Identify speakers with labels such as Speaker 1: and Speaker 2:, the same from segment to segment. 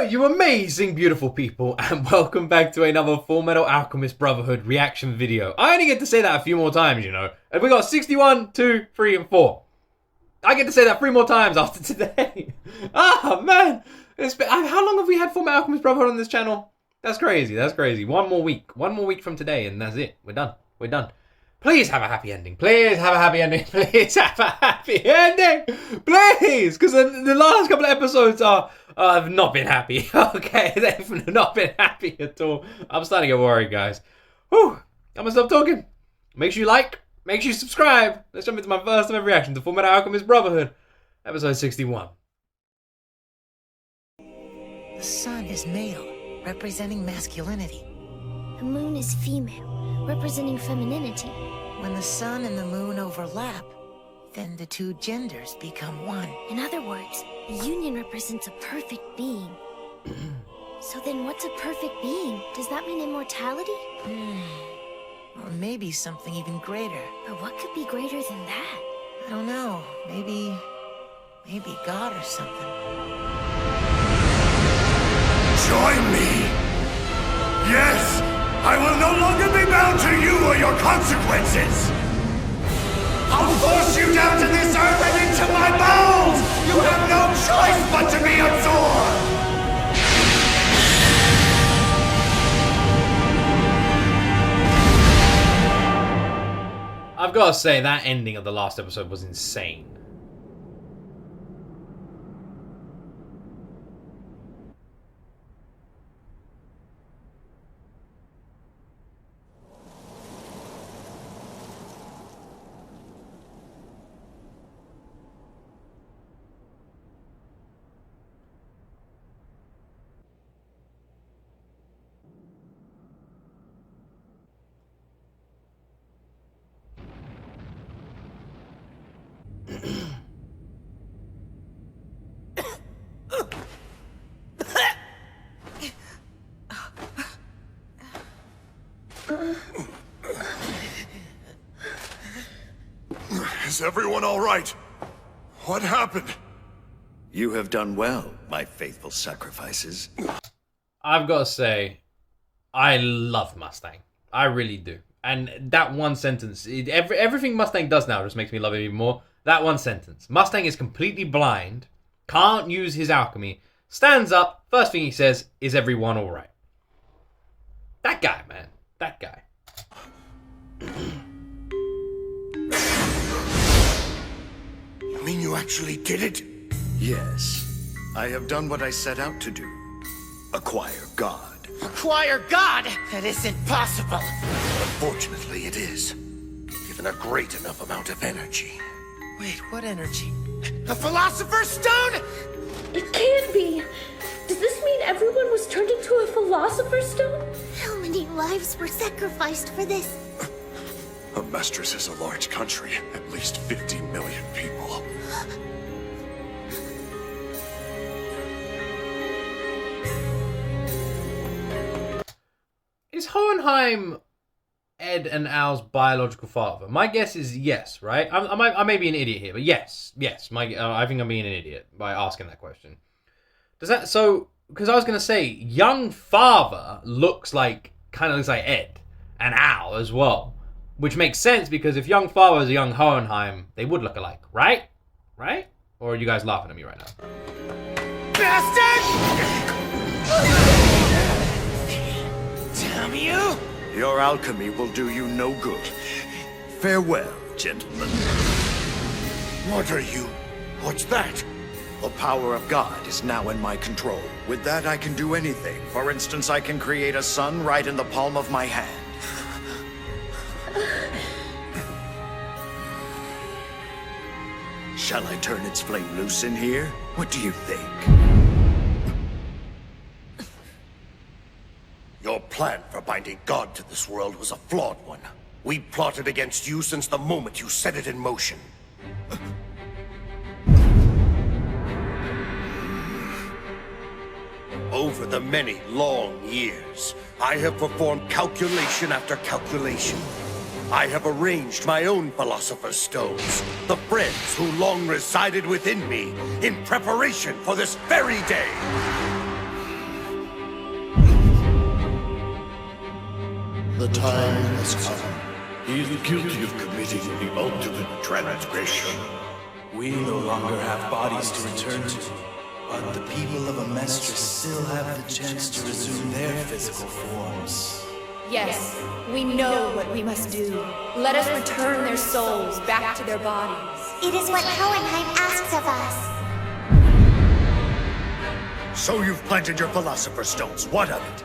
Speaker 1: Hello, you amazing, beautiful people, and welcome back to another Full Metal Alchemist Brotherhood reaction video. I only get to say that a few more times, you know. And we got 61, 2, 3, and 4. I get to say that 3 more times after today. Ah, man. How long have we had Full Metal Alchemist Brotherhood on this channel? That's crazy, that's crazy. One more week from today, and that's it. We're done. Please have a happy ending. Please have a happy ending. Please have a happy ending. Please. Because the last couple of episodes have not been happy. Okay, they've not been happy at all. I'm starting to get worried, guys. Whew. I'm going to stop talking. Make sure you like. Make sure you subscribe. Let's jump into my first ever reaction to Full Metal Alchemist Brotherhood. Episode 61.
Speaker 2: The sun is male, representing masculinity.
Speaker 3: The moon is female, representing femininity.
Speaker 2: When the sun and the moon overlap, then the two genders become one.
Speaker 3: In other words, the union represents a perfect being. So then what's a perfect being? Does that mean immortality?
Speaker 2: Or maybe something even greater.
Speaker 3: But what could be greater than that?
Speaker 2: I don't know. Maybe God or something.
Speaker 4: Join me! Yes! I will no longer be bound to you or your consequences! I'll force you down to this earth and into my bones! You have no choice but to be absorbed!
Speaker 1: I've got to say, that ending of the last episode was insane.
Speaker 4: Is everyone all right? What happened?
Speaker 5: You have done well, my faithful sacrifices.
Speaker 1: I've got to say, I love Mustang. I really do. And that one sentence, everything Mustang does now just makes me love it even more. That one sentence. Mustang is completely blind, can't use his alchemy, stands up, first thing he says, is everyone all right? That guy, man. That guy.
Speaker 4: You mean you actually did it?
Speaker 5: Yes, I have done what I set out to do. Acquire God.
Speaker 2: Acquire God? That isn't possible.
Speaker 4: Unfortunately, it is. Given a great enough amount of energy.
Speaker 2: Wait, what energy? A Philosopher's Stone?
Speaker 6: It can't be. Does this mean everyone was turned into a Philosopher's Stone?
Speaker 3: How many lives were sacrificed for this?
Speaker 4: Amestris is a large country, at least 50 million people.
Speaker 1: Is Hohenheim Ed and Al's biological father? My guess is yes, right? I may be an idiot here, but yes. I think I'm being an idiot by asking that question. Does that because I was gonna say young father kind of looks like Ed and Al as well, which makes sense because if young father was a young Hohenheim, they would look alike, right? Right? Or are you guys laughing at me right now?
Speaker 2: Bastard! Damn you!
Speaker 5: Your alchemy will do you no good. Farewell, gentlemen.
Speaker 4: What are you? What's that?
Speaker 5: The power of God is now in my control. With that, I can do anything. For instance, I can create a sun right in the palm of my hand. Shall I turn its flame loose in here? What do you think?
Speaker 4: Your plan for binding God to this world was a flawed one. We plotted against you since the moment you set it in motion. Over the many long years, I have performed calculation after calculation. I have arranged my own Philosopher's Stones, the friends who long resided within me, in preparation for this very day. The time has come. He is guilty of committing the ultimate transgression.
Speaker 7: We no longer have bodies to return to, but the people of Amestra still have the chance to resume their physical forms.
Speaker 8: Yes, we know what we must do. Let us return their souls back to their bodies.
Speaker 3: It is what Hohenheim asks of us.
Speaker 5: So you've planted your Philosopher's Stones. What of it?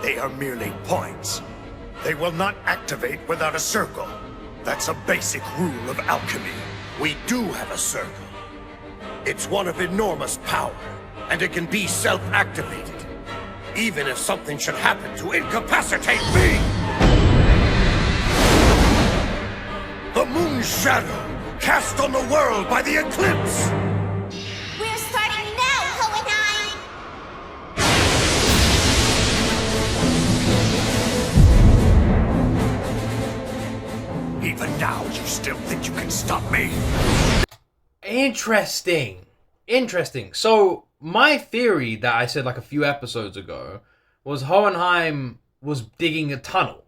Speaker 5: They are merely points. They will not activate without a circle. That's a basic rule of alchemy.
Speaker 4: We do have a circle. It's one of enormous power, and it can be self-activated. Even if something should happen to incapacitate me! The moon's shadow, cast on the world by the eclipse!
Speaker 3: We're starting now, Hohenheim!
Speaker 5: Even now, you still think you can stop me?
Speaker 1: Interesting. Interesting. So, my theory that I said like a few episodes ago was Hohenheim was digging a tunnel.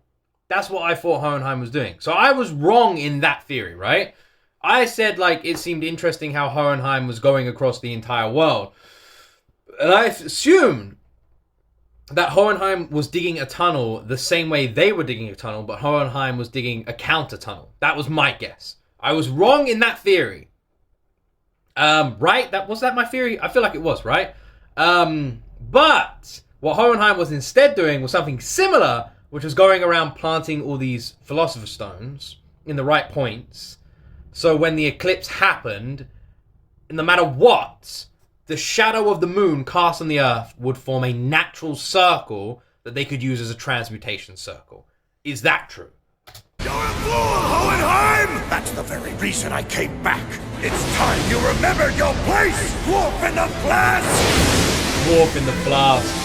Speaker 1: That's what I thought Hohenheim was doing. So I was wrong in that theory, right? I said like it seemed interesting how Hohenheim was going across the entire world. And I assumed that Hohenheim was digging a tunnel the same way they were digging a tunnel, but Hohenheim was digging a counter tunnel. That was my guess. I was wrong in that theory. Right? Was that my theory? I feel like it was, right? But what Hohenheim was instead doing was something similar, which was going around planting all these Philosopher's Stones in the right points. So when the eclipse happened, no matter what, the shadow of the moon cast on the earth would form a natural circle that they could use as a transmutation circle. Is that true?
Speaker 4: You're a fool, Hohenheim! That's the very reason I came back. It's time you remembered your place, dwarf in the flask!
Speaker 1: Dwarf in the flask.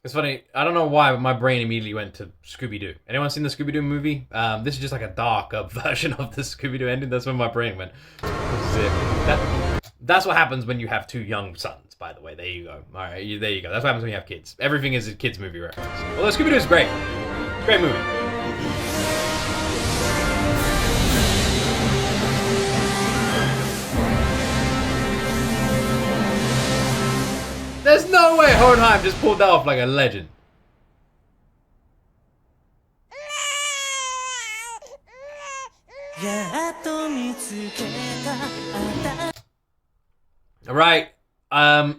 Speaker 1: It's funny, I don't know why, but my brain immediately went to Scooby-Doo. Anyone seen the Scooby-Doo movie? This is just like a darker version of the Scooby-Doo ending. That's where my brain went. That's what happens when you have two young sons, by the way. There you go. Alright, there you go. That's what happens when you have kids. Everything is a kid's movie reference. Although Scooby-Doo is great. Great movie. There's no way Hohenheim just pulled that off like a legend. Alright. I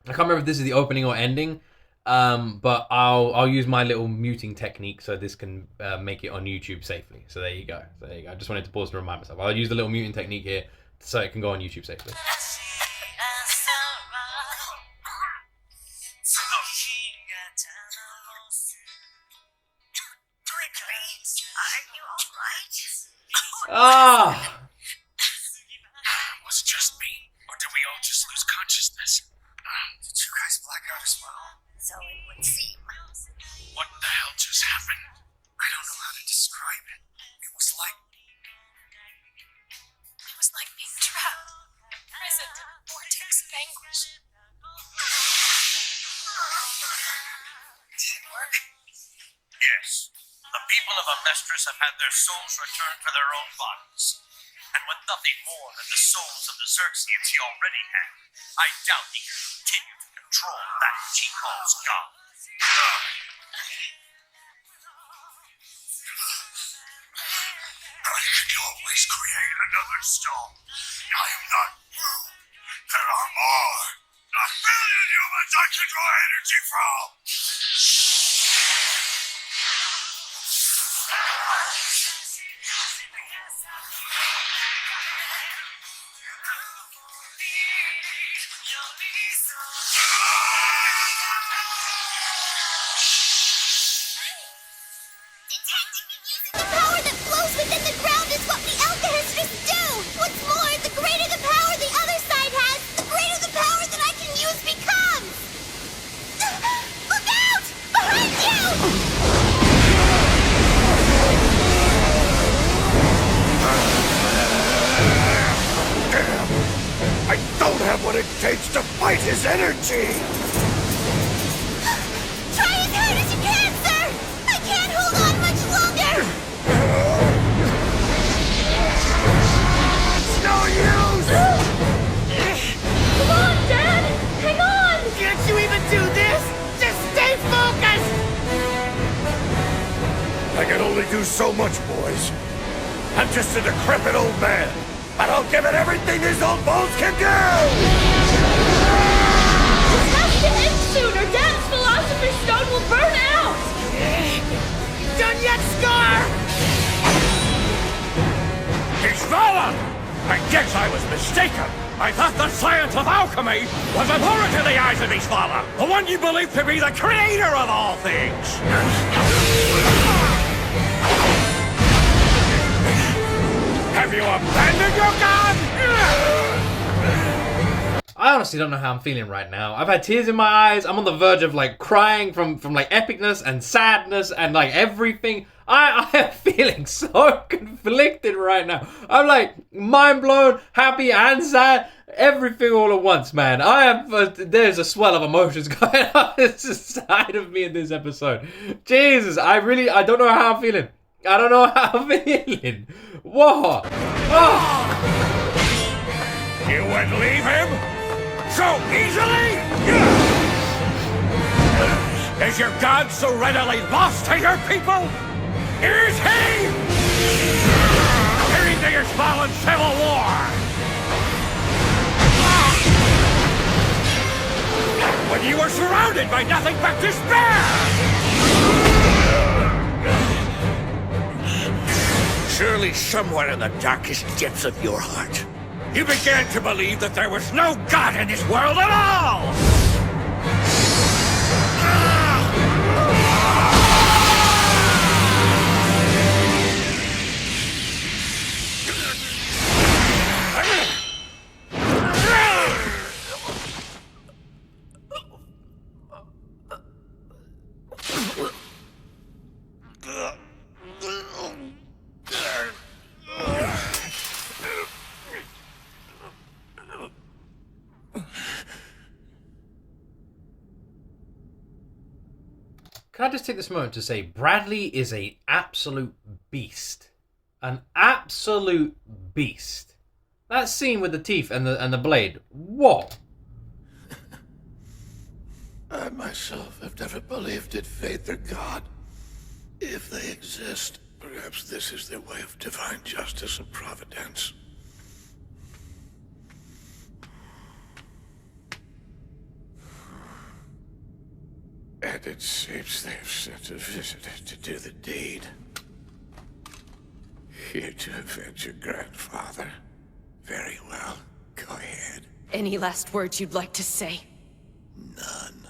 Speaker 1: can't remember if this is the opening or ending. But I'll use my little muting technique so this can make it on YouTube safely. So there you go. So there you go. I just wanted to pause to remind myself. I'll use the little muting technique here so it can go on YouTube safely. Ah!
Speaker 4: Was it just me, or did we all just lose consciousness? Did you guys black out as well?
Speaker 3: So it would seem.
Speaker 4: What the hell just happened? I don't know how to describe it. It was like
Speaker 9: being trapped, imprisoned in a vortex of anguish. Did it work?
Speaker 4: yes. The people of Amestris have had their souls returned to their own bodies. And with nothing more than the souls of the Xerxians he already had, I doubt he can continue to control that which he calls God. I can always create another stone. I am not you. There are more! 1,000,000 humans I can draw energy from!
Speaker 3: Detecting and using the power that flows within the ground is what the alchemists do! What's more, the greater the power the other side has, the greater the power that I can use becomes! Look out! Behind you!
Speaker 4: Damn! I don't have what it takes to fight his energy!
Speaker 3: Try as hard as you can, sir! I can't hold on much longer!
Speaker 4: It's no use!
Speaker 6: Come on, Dad! Hang on!
Speaker 2: Can't you even do this? Just stay focused!
Speaker 4: I can only do so much, boys. I'm just a decrepit old man, but I'll give it everything these old bones can do!
Speaker 6: This has to end soon, or Dad's Philosopher's Stone will burn out!
Speaker 2: Done yet, Scar?
Speaker 4: He's fallen! I guess I was mistaken. I thought the science of alchemy was abhorrent in the eyes of his father, the one you believe to be the creator of all things. Have you abandoned your god?
Speaker 1: I honestly don't know how I'm feeling right now. I've had tears in my eyes. I'm on the verge of like crying from like epicness and sadness and like everything. I am feeling so conflicted right now. I'm like mind blown, happy and sad, everything all at once, man. I am. There's a swell of emotions going on inside of me in this episode. Jesus, I don't know how I'm feeling. I don't know how I'm feeling. Whoa. Oh.
Speaker 4: You would leave him? So easily? Is your god so readily lost to your people? Is he? Hearing to your fallen civil war! When you were surrounded by nothing but despair! Surely somewhere in the darkest depths of your heart, you began to believe that there was no God in this world at all!
Speaker 1: Can I just take this moment to say Bradley is an absolute beast. An absolute beast. That scene with the teeth and the blade. Whoa.
Speaker 4: I myself have never believed in faith or God. If they exist, perhaps this is their way of divine justice and providence. And it seems they've sent a visitor to do the deed. Here to avenge your grandfather. Very well. Go ahead.
Speaker 8: Any last words you'd like to say?
Speaker 4: None.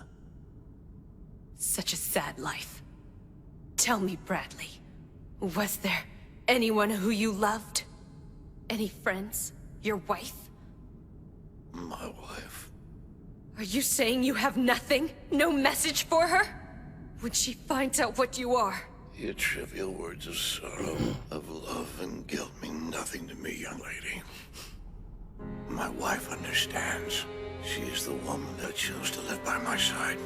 Speaker 8: Such a sad life. Tell me, Bradley, was there anyone who you loved? Any friends? Your wife?
Speaker 4: My wife?
Speaker 8: Are you saying you have nothing? No message for her? When she finds out what you are?
Speaker 4: Your trivial words of sorrow, of love and guilt mean nothing to me, young lady. My wife understands. She is the woman that chose to live by my side.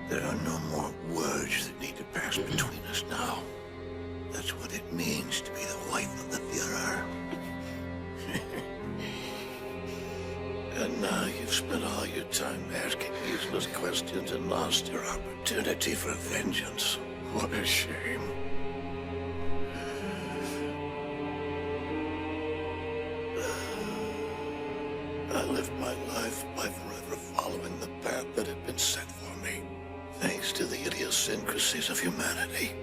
Speaker 4: There are no more words that need to pass between us now. That's what it means to be the wife of the Führer. And now you've spent all your time asking useless questions and lost your opportunity for vengeance. What a shame.
Speaker 5: I lived my life by forever following the path that had been set for me. Thanks to the idiosyncrasies of humanity,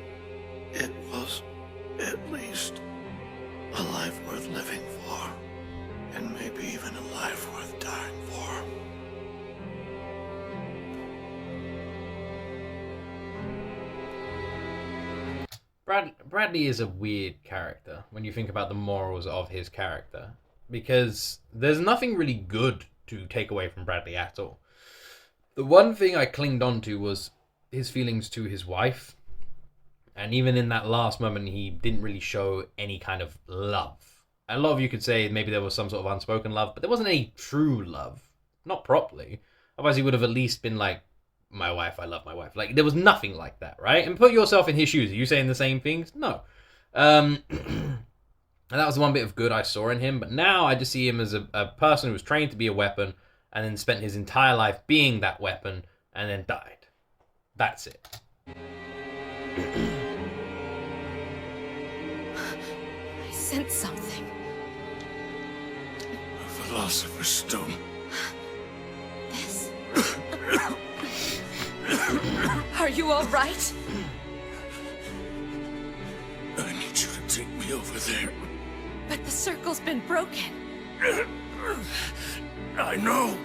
Speaker 5: it was, at least, a life worth living for. And maybe even a life worth dying for.
Speaker 1: Bradley is a weird character when you think about the morals of his character, because there's nothing really good to take away from Bradley at all. The one thing I clinged on to was his feelings to his wife, and even in that last moment he didn't really show any kind of love. A lot of you could say maybe there was some sort of unspoken love, but there wasn't any true love, not properly. Otherwise he would have at least been like, my wife, I love my wife. Like, there was nothing like that, right? And put yourself in his shoes. Are you saying the same things? No. And that was the one bit of good I saw in him. But now I just see him as a person who was trained to be a weapon and then spent his entire life being that weapon and then died. That's it.
Speaker 8: I sense something.
Speaker 5: A Philosopher's Stone.
Speaker 8: This... Are you all right?
Speaker 5: I need you to take me over there.
Speaker 8: But the circle's been broken.
Speaker 5: I know,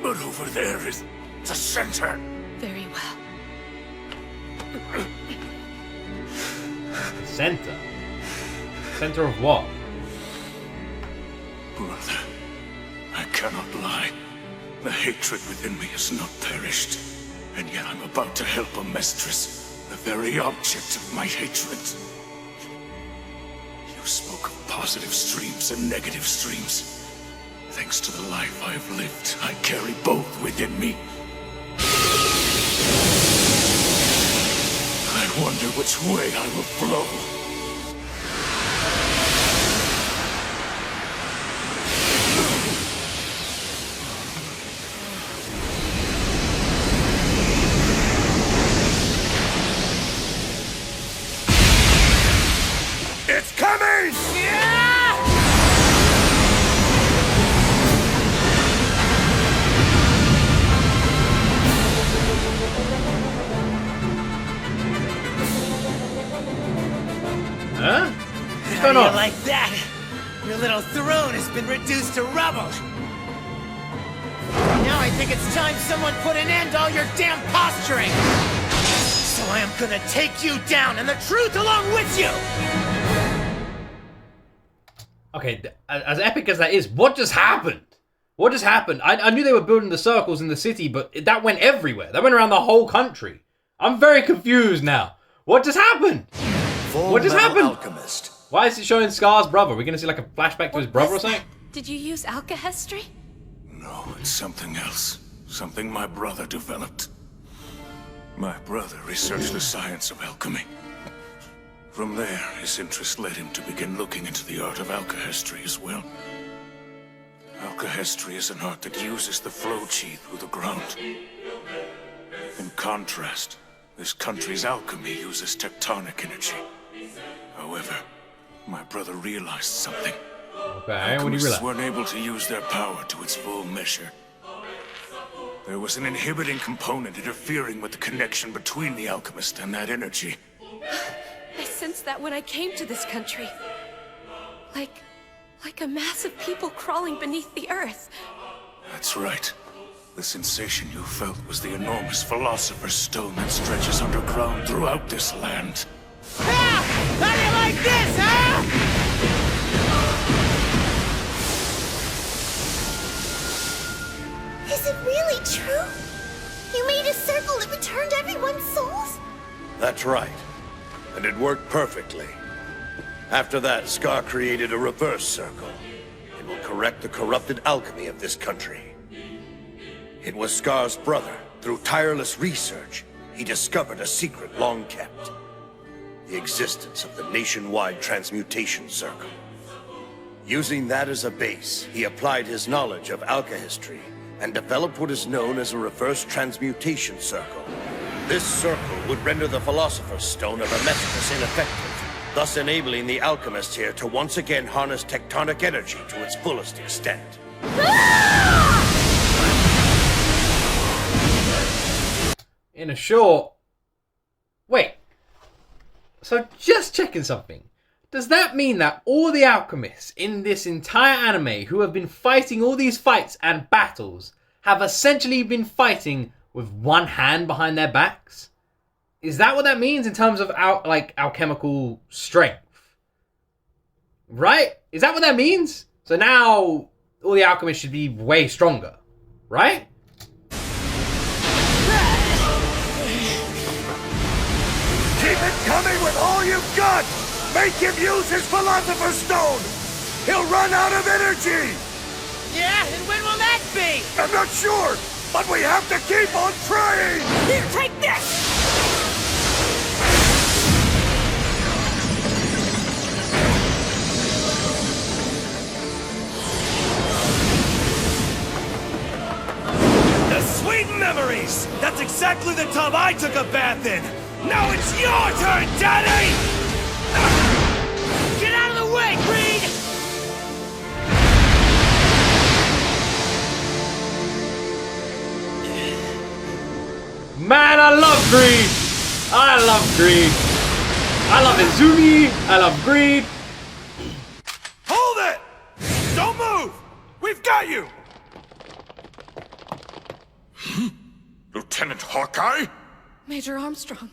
Speaker 5: but over there is the center.
Speaker 8: Very well.
Speaker 1: Center? Center of what?
Speaker 5: Brother, I cannot lie. The hatred within me has not perished. And yet I'm about to help a mistress, the very object of my hatred. You spoke of positive streams and negative streams. Thanks to the life I've lived, I carry both within me. I wonder which way I will flow. It's coming!
Speaker 1: Huh? What's
Speaker 10: How
Speaker 1: going
Speaker 10: do you
Speaker 1: on?
Speaker 10: like that? Your little throne has been reduced to rubble. Now I think it's time someone put an end to all your damn posturing. So I am gonna take you down, and the truth along with you!
Speaker 1: Okay, as epic as that is, what just happened? What just happened? I knew they were building the circles in the city, but that went everywhere. That went around the whole country. I'm very confused now. What just happened? What just happened?
Speaker 5: Alchemist.
Speaker 1: Why is it showing Scar's brother? Are we going to see like a flashback to his brother or something?
Speaker 8: Did you use alchemy?
Speaker 5: No, it's something else. Something my brother developed. My brother researched the science of alchemy. From there, his interest led him to begin looking into the art of alchemy as well. Alchemy is an art that uses the flow chi through the ground. In contrast, this country's alchemy uses tectonic energy. However, my brother realized something.
Speaker 1: Okay, what do you realize?
Speaker 5: Weren't able to use their power to its full measure. There was an inhibiting component interfering with the connection between the alchemist and that energy.
Speaker 8: I sensed that when I came to this country. Like a mass of people crawling beneath the earth.
Speaker 5: That's right. The sensation you felt was the enormous Philosopher's Stone that stretches underground throughout this land.
Speaker 10: Ah! How do you like this, huh?
Speaker 3: Is it really true? You made a circle that returned everyone's souls?
Speaker 11: That's right. And it worked perfectly. After that, Scar created a reverse circle. It will correct the corrupted alchemy of this country. It was Scar's brother. Through tireless research, he discovered a secret long kept. The existence of the nationwide transmutation circle. Using that as a base, he applied his knowledge of alchemy and developed what is known as a reverse transmutation circle. This circle would render the Philosopher's Stone of Hermeticus ineffective, thus enabling the alchemist here to once again harness tectonic energy to its fullest extent.
Speaker 3: Ah!
Speaker 1: in a short... Wait. So just checking something. Does that mean that all the alchemists in this entire anime who have been fighting all these fights and battles have essentially been fighting with one hand behind their backs? Is that what that means in terms of alchemical strength? Right? Is that what that means? So now all the alchemists should be way stronger, right?
Speaker 4: Keep it coming with all you've got! Make him use his Philosopher's Stone! He'll run out of energy!
Speaker 10: Yeah, and when will that be?
Speaker 4: I'm not sure, but we have to keep on trying!
Speaker 10: Here, take this!
Speaker 4: The sweet memories! That's exactly the tub I took a bath in! Now it's your turn, Daddy!
Speaker 10: Get out of the way, Greed!
Speaker 1: Man, I love Greed! I love Greed! I love Izumi! I love Greed!
Speaker 4: Hold it! Don't move! We've got you! Lieutenant Hawkeye?
Speaker 8: Major Armstrong.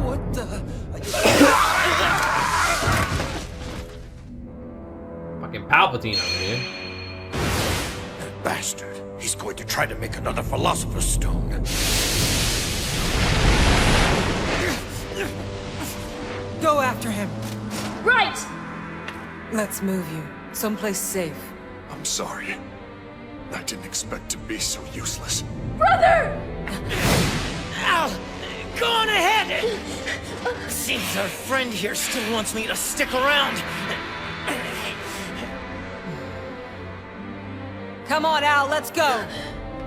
Speaker 10: What the...
Speaker 1: Fucking Palpatine over here.
Speaker 11: That bastard. He's going to try to make another Philosopher's Stone.
Speaker 12: Go after him.
Speaker 6: Right!
Speaker 12: Let's move you. Someplace safe.
Speaker 4: I'm sorry. I didn't expect to be so useless.
Speaker 6: Brother!
Speaker 10: Al! Go on ahead! Seems our friend here still wants me to stick around.
Speaker 12: Come on, Al, let's go.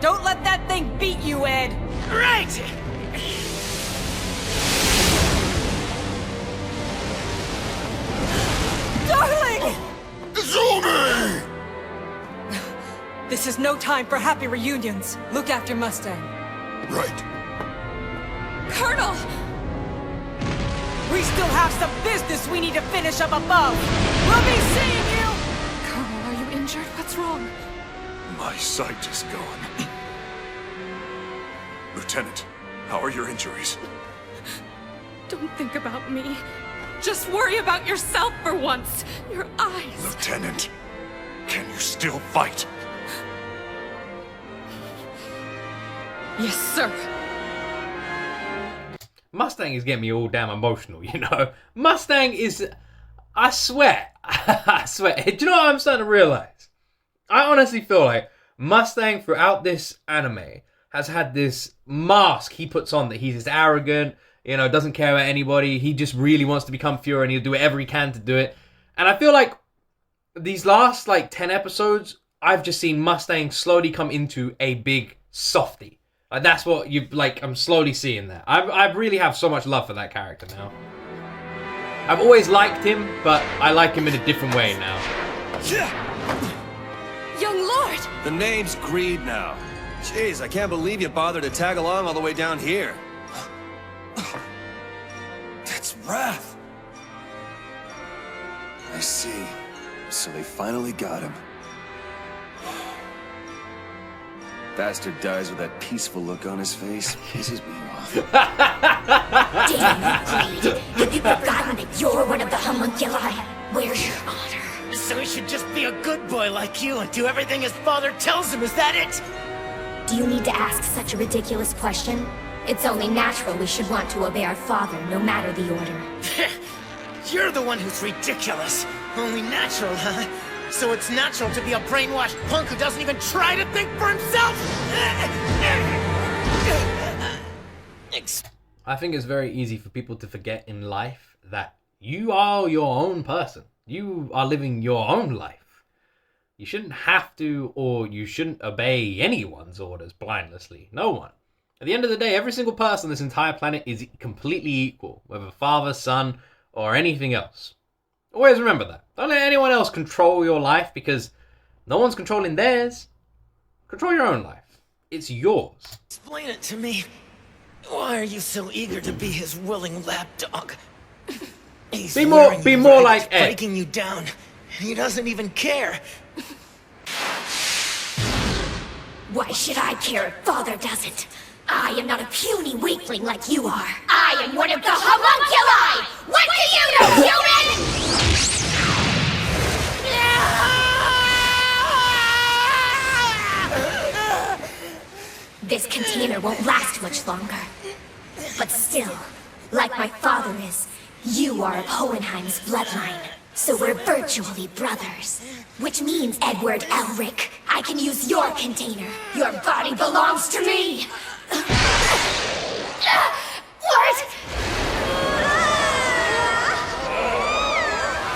Speaker 12: Don't let that thing beat you, Ed.
Speaker 10: Right!
Speaker 12: Darling!
Speaker 4: Izumi!
Speaker 12: This is no time for happy reunions. Look after Mustang.
Speaker 4: Right.
Speaker 12: Colonel! We still have some business we need to finish up above. We'll be seeing you!
Speaker 8: Colonel, are you injured? What's wrong?
Speaker 4: My sight is gone. Lieutenant, how are your injuries?
Speaker 8: Don't think about me. Just worry about yourself for once. Your eyes.
Speaker 4: Lieutenant, can you still fight?
Speaker 8: Yes, sir.
Speaker 1: Mustang is getting me all damn emotional, you know? Mustang is... I swear. I swear. Do you know what I'm starting to realize? I honestly feel like Mustang throughout this anime has had this mask he puts on that he's just arrogant, you know, doesn't care about anybody. He just really wants to become Fuhrer and he'll do whatever he can to do it. And I feel like these last, 10 episodes, I've just seen Mustang slowly come into a big softie. Like, that's what I'm slowly seeing that. I really have so much love for that character now. I've always liked him, but I like him in a different way now.
Speaker 8: Young Lord!
Speaker 13: The name's Greed now. Jeez, I can't believe you bothered to tag along all the way down here.
Speaker 7: That's Wrath. I see. So they finally got him. Bastard dies with that peaceful look on his face. Pisses me off.
Speaker 3: Damn you, Greed! Have you forgotten that you're one of the homunculi? Where's your honor?
Speaker 10: So he should just be a good boy like you and do everything his father tells him, is that it?
Speaker 3: Do you need to ask such a ridiculous question? It's only natural we should want to obey our father, no matter the order.
Speaker 10: You're the one who's ridiculous. Only natural, huh? So it's natural to be a brainwashed punk who doesn't even try to think for himself?
Speaker 1: I think it's very easy for people to forget in life that you are your own person. You are living your own life. You shouldn't have to, or you shouldn't obey anyone's orders blindlessly. No one. At the end of the day, every single person on this entire planet is completely equal, whether father, son, or anything else. Always remember that. Don't let anyone else control your life because no one's controlling theirs. Control your own life. It's yours.
Speaker 10: Explain it to me. Why are you so eager to be his willing lapdog? He's
Speaker 1: be more like Ed.
Speaker 10: Breaking you down. He doesn't even care.
Speaker 3: Why should I care if Father doesn't? I am not a puny weakling like you are. I am one of the homunculi! What do you know, human? This container won't last much longer. But still, like my father is, you are of Hohenheim's bloodline. So we're virtually brothers. Which means, Edward Elric, I can use your container. Your body belongs to me! What?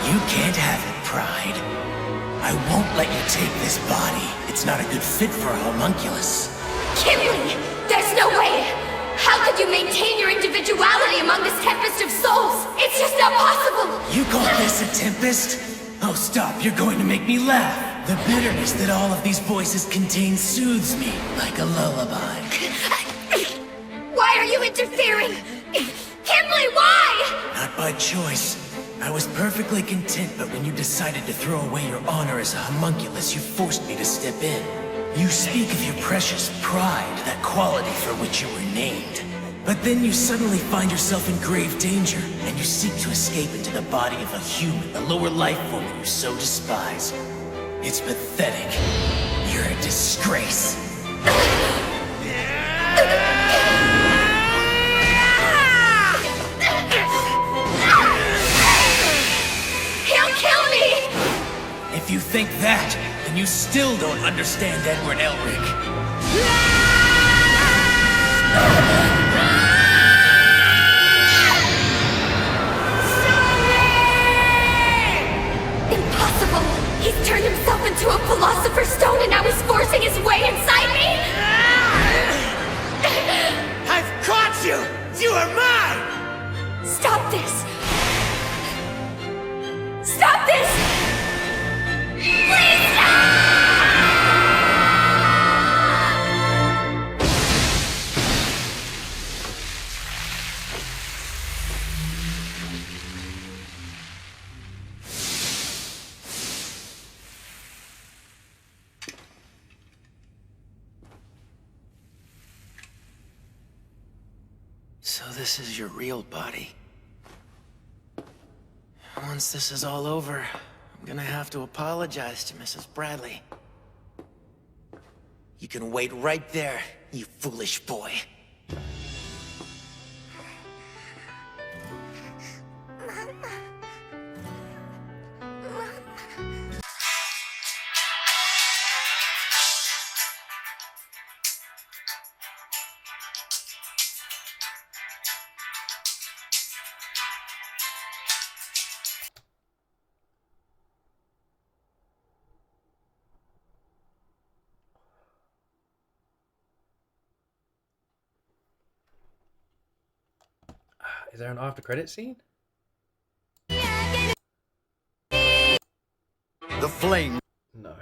Speaker 10: You can't have it, Pride. I won't let you take this body. It's not a good fit for a homunculus.
Speaker 3: Kimberly! There's no way! How could you maintain your individuality among this tempest of souls? It's just not possible!
Speaker 10: You call this a tempest? Oh, stop. You're going to make me laugh. The bitterness that all of these voices contain soothes me like a lullaby.
Speaker 3: Why are you interfering? Kimberly, why?
Speaker 10: Not by choice. I was perfectly content, but when you decided to throw away your honor as a homunculus, you forced me to step in. You speak of your precious pride, that quality for which you were named. But then you suddenly find yourself in grave danger, and you seek to escape into the body of a human, the lower life form that you so despise. It's pathetic. You're a disgrace.
Speaker 3: He'll kill me!
Speaker 10: If you think that, then you still don't understand Edward Elric.
Speaker 3: Impossible! He's turned himself into a philosopher's stone and now he's forcing his way inside me?
Speaker 10: I've caught you! You are mine!
Speaker 3: Stop this! Stop this! Please stop!
Speaker 10: So this is your real body. Once this is all over, I'm gonna have to apologize to Mrs. Bradley. You can wait right there, you foolish boy.
Speaker 1: Is there an after credit scene?
Speaker 11: The flame.
Speaker 1: No.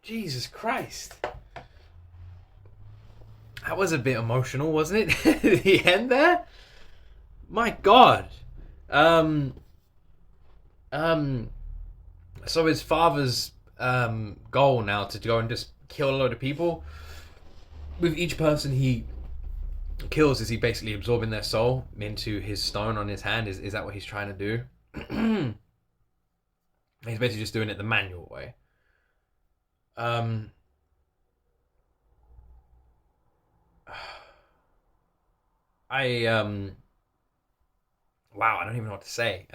Speaker 1: Jesus Christ. That was a bit emotional, wasn't it? The end there? My God. So his father's goal now to go and just kill a load of people. With each person he kills, is he basically absorbing their soul into his stone on his hand? Is that what he's trying to do? He's basically just doing it the manual way. Wow, I don't even know what to say.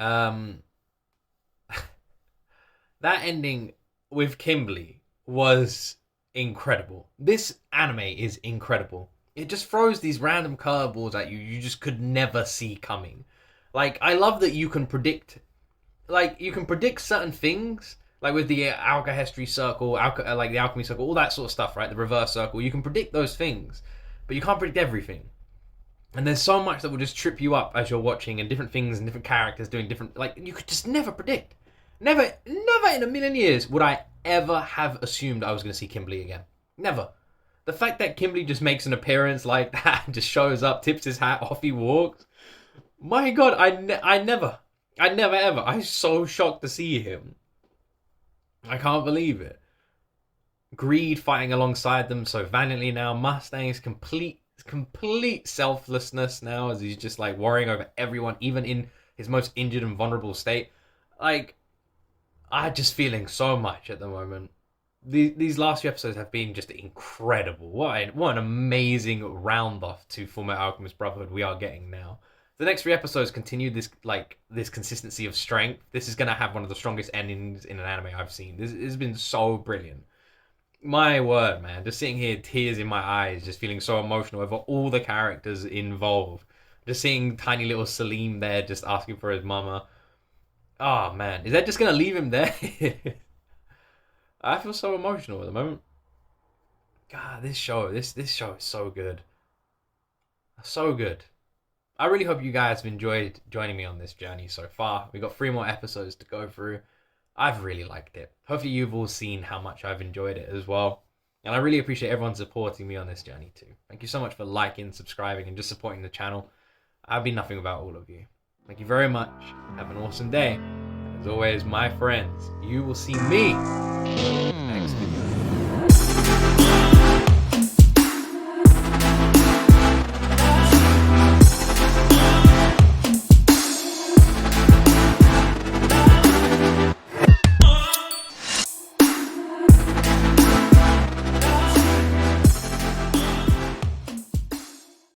Speaker 1: That ending with Kimberly was incredible. This anime is incredible. It just throws these random curveballs at you you just could never see coming. Like, I love that you can predict, like, you can predict certain things, like with the alchemy circle, like the alchemy circle, all that sort of stuff, right? The reverse circle. You can predict those things, but you can't predict everything. And there's so much that will just trip you up as you're watching, and different things and different characters doing different, like, you could just never predict. Never in a million years would I ever have assumed I was going to see Kimberly again. Never. The fact that Kimberly just makes an appearance like that, just shows up, tips his hat, off he walks. My God, I never ever. I'm so shocked to see him. I can't believe it. Greed fighting alongside them so valiantly now. Mustang's complete selflessness now, as he's just like worrying over everyone, even in his most injured and vulnerable state. Like, I'm just feeling so much at the moment. These last few episodes have been just incredible. What an amazing round off to Fullmetal Alchemist Brotherhood we are getting now. The next 3 episodes continue this consistency of strength. This is gonna have one of the strongest endings in an anime I've seen. This has been so brilliant. My word, man. Just sitting here, tears in my eyes, just feeling so emotional over all the characters involved. Just seeing tiny little Salim there, just asking for his mama. Oh, man. Is that just going to leave him there? I feel so emotional at the moment. God, this show is so good. So good. I really hope you guys have enjoyed joining me on this journey so far. We've got 3 more episodes to go through. I've really liked it. Hopefully you've all seen how much I've enjoyed it as well. And I really appreciate everyone supporting me on this journey too. Thank you so much for liking, subscribing, and just supporting the channel. I'd be nothing without all of you. Thank you very much. Have an awesome day. As always, my friends, you will see me next video.